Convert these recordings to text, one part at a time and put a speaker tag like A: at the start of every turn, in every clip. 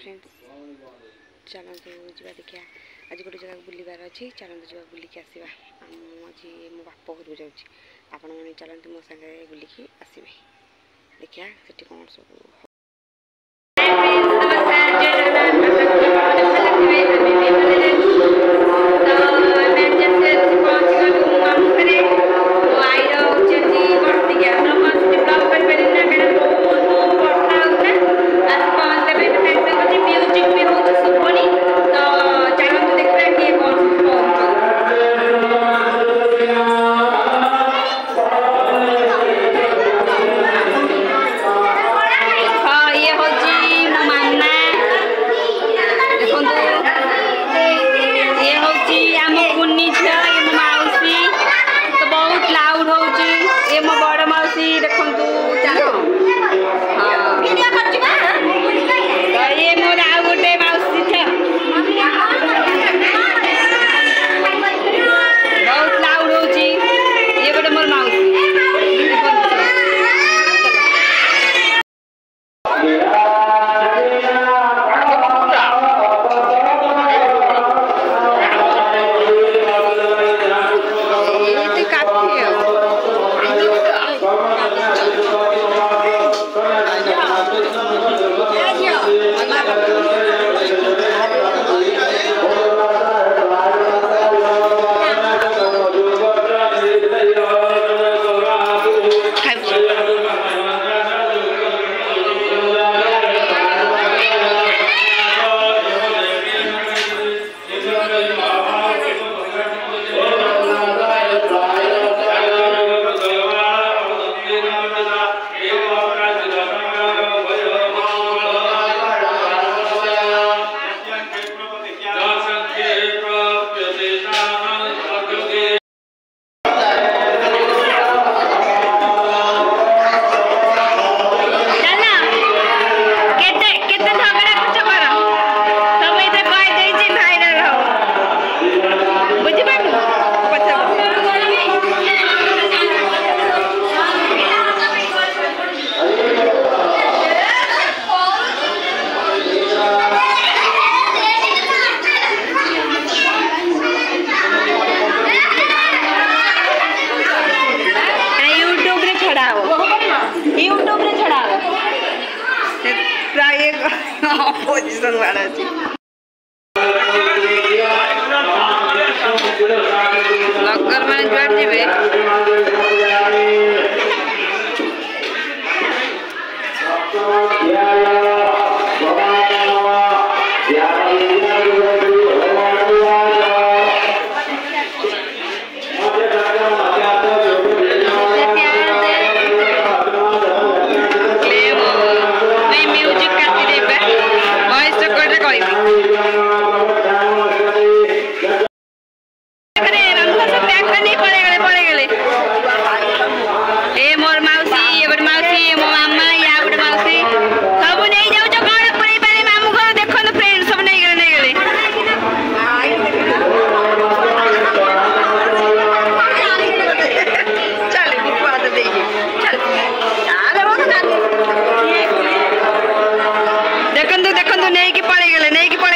A: Friends चलतु जा देखिए आज गोटे जगह बुलबार अच्छी चलतु जा बुलिकी आसवा आज मो बाप घर जाऊँगी आपण मैंने चलते मो सागे बुलिकी आसवे देखिया से कौन सब पोजिशन वाला ब्लॉगर मैंने जुआड़ देखो नहीं कि पड़े गले नहीं कि पड़े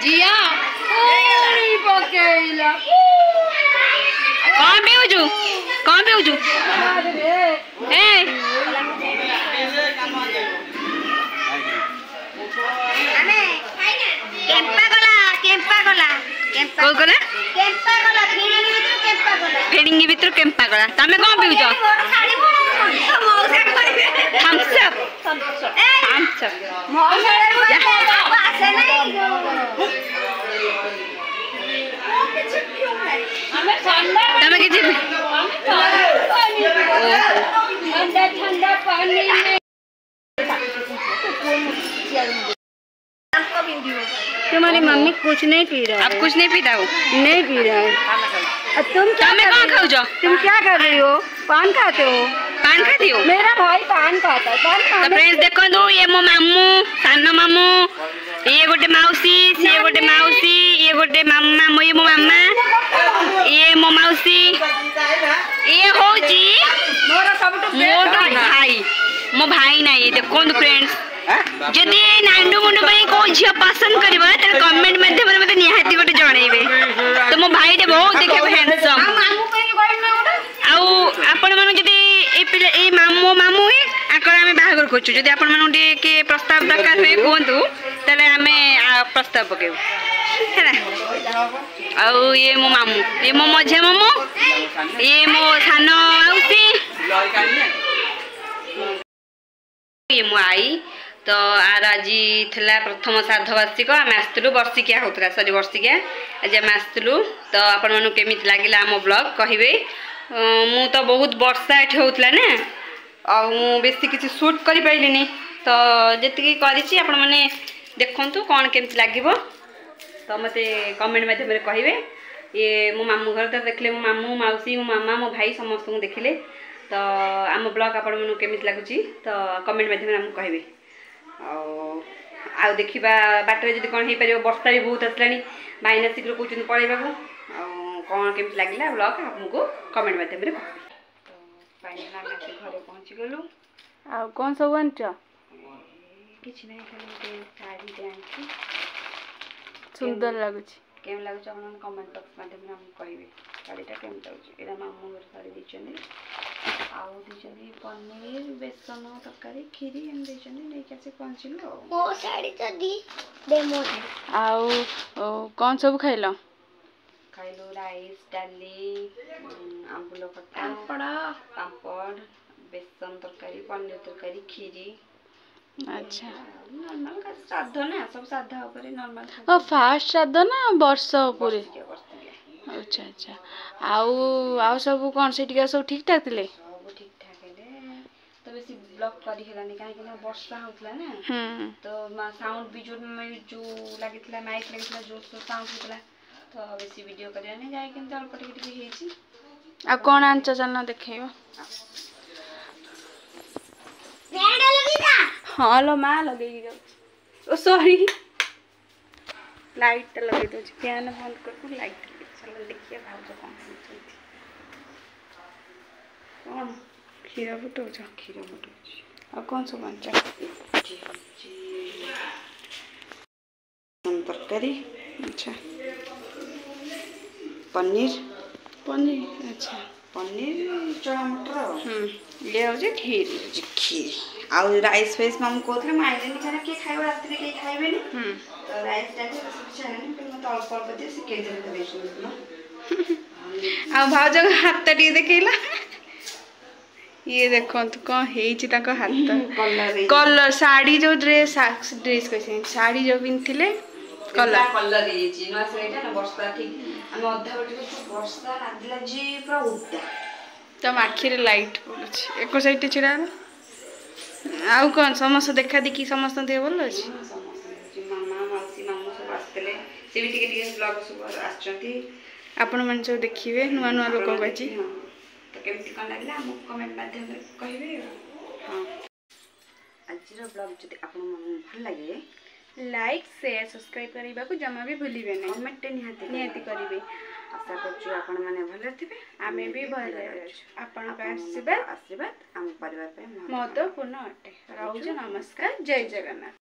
B: जिया पकेइला
A: कौन पिउजु ए फेडिंगी भितर केम्पा गला तमे कौन पिउज थम्स अप तमे किछि
B: ठंडा पानी तुम्हारी मम्मी कुछ नहीं पी रहा है।
A: अब कुछ नहीं पीता हो?
B: नहीं पी रहा है। तुम
A: कौन खाओ जो?
B: तुम क्या कर रही हो? पान खाते हो?
A: पान खाती हो?
B: मेरा भाई पान खाता है। पान
A: तो फ्रेंड्स देखो ये मो मामू सान मामू ये गोटे मौसी ये गोटे मौसी ये गोटे मामा ये मो मामा ये मो मौसी ये होची मोर भाई मो भाई नहीं देखो फ्रेंड्स जदि नांडू मुंडू भाई को झिया पसंद करबा त कमेंट माध्यम रे मते निहाती गोटे जणैबे तो मो भाई दे बहुत देखबो हैंडसम आउ आपण मानु जदि ए पिले ए मामू मामू हे आकर हमें बाहागर खोचु जदि आपण मानु के प्रस्ताव दरकार होय कोंतु तले हमें प्रस्ताव पकेउ हैना आउ ये मो मामू ये मो मझे मामू ये मो सानो आउसी ये मो आई तो आर आज थला प्रथम साधवार्षिक आम आसलु वर्षिकिया होता सरी वर्षिकिया आज आम आसलु तो आपण मानु केमिति लागिला आम ब्लॉग कहिबे मु तो बहुत वर्षा एठी होतला ना आ बेसी किसी शूट करि पाइलिनी तो जेतिकी करिछि आपण माने देखंतु कोन केमिति लागिबो तो मते कमेंट माध्यम रे कहिबे ये मो मामू घर तो देखले मो मामू मौसी मो मामा मो भाई समस्त को देखिले तो आम ब्लॉग आपण मानु केमिति लागुछि तो कमेंट माध्यम रे हम कहिबे आ देखा बाटर जब कौन हो पार वर्षा भी बहुत आसला भाईना शीघ्र कहते पलैबा कौन केमी लगे ब्लॉग आपको कमेंट माध्यम तो फाइनल आम घर पहुँची गलु
B: आ कौन सब आंच
A: कि शाढ़ी
B: सुंदर लगुच
A: केम लगुच कमेंट बॉक्स माध्यम कहे शाढ़ीटा केम लगुच यहाँ मामू घर शाढ़ी देते पनीर बेसन तरकारी खीरी नहीं पहुँचलु
B: कौन सब खाइल
A: खाइलु राइस डाली आंबुल खट्टा पापड़ बेसन तरकारी पनीर तरकारी खीरी
B: अच्छा
A: नॉर्मल साधा ना सब साधा ऊपर नॉर्मल
B: फास्ट साधा ना वर्ष ऊपर अच्छा अच्छा आउ सब कौन से सब ठीक ठाक थिले
A: ठीक ठाक है तो बेसी ब्लॉक करी हेलानी काहे कि वर्षा होतला ना तो साउंड भी जो लागितला माइक लागितला जो साउंड होतला तो बेसी वीडियो करिया नहीं जाय किंतु अल्प टिके हेची
B: आ कोन आंच चलना देखैबो
C: पेड़ लगीना
B: हां लो मां लगेगी जाउ ओ सॉरी लाइट लगे दो फैन बंद कर लाइट चलो देखिए भाउज कौन कौन क्षीर फुटाऊ क्षीर फुटाऊ आ कौन सब आंच
A: तरकारी
B: अच्छा
A: पनीर
B: पनीर अच्छा
A: पनीर चना मटर
B: ये हो खीर
A: खीर आउ राइस फाइस मामू कहते हैं आइले खाना किए खाइब रात किए खाइबे तो राइस डाली मत अल्प अल्प दिए से के
B: आ भाउज हाथ टी देखला ये देखो तो कौन हेची ताको हाथ कलर साड़ी जो ड्रेस कैसे साड़ी जो पिनथिले
A: कलर कलर ये जी ना सेटा ना वर्षा ठीक हम अधा बटे वर्षा नादिला जी पूरा उल्टा
B: तम आखिर लाइट पड़छ एको साइड छिड़ा आउ कौन समस्त देखा देखी समस्त दे बोल अछि
A: मामा मौसी मामू सब आस्तले से भी टिके टिके ब्लॉग सब आछंती
B: आपण मन सब देखिबे नुवा नुवा लोक बाजी
A: तो केमति कोन लागला हम कमेंट माध्यम रे कहिबे हां आजर ब्लॉग जदि आपण मन भल लागे
B: लाइक शेयर सब्सक्राइब करबा को जमा भी भूलिबे नै
A: कमेंट निहाती
B: करिवे
A: आशा करछु आपण माने भले थिबे
B: आमे भी भले आपण का आशीर्वाद
A: आशीर्वाद हम परिवार पे
B: महत्वपूर्ण अटे रहउछ नमस्कार जय जगन्नाथ।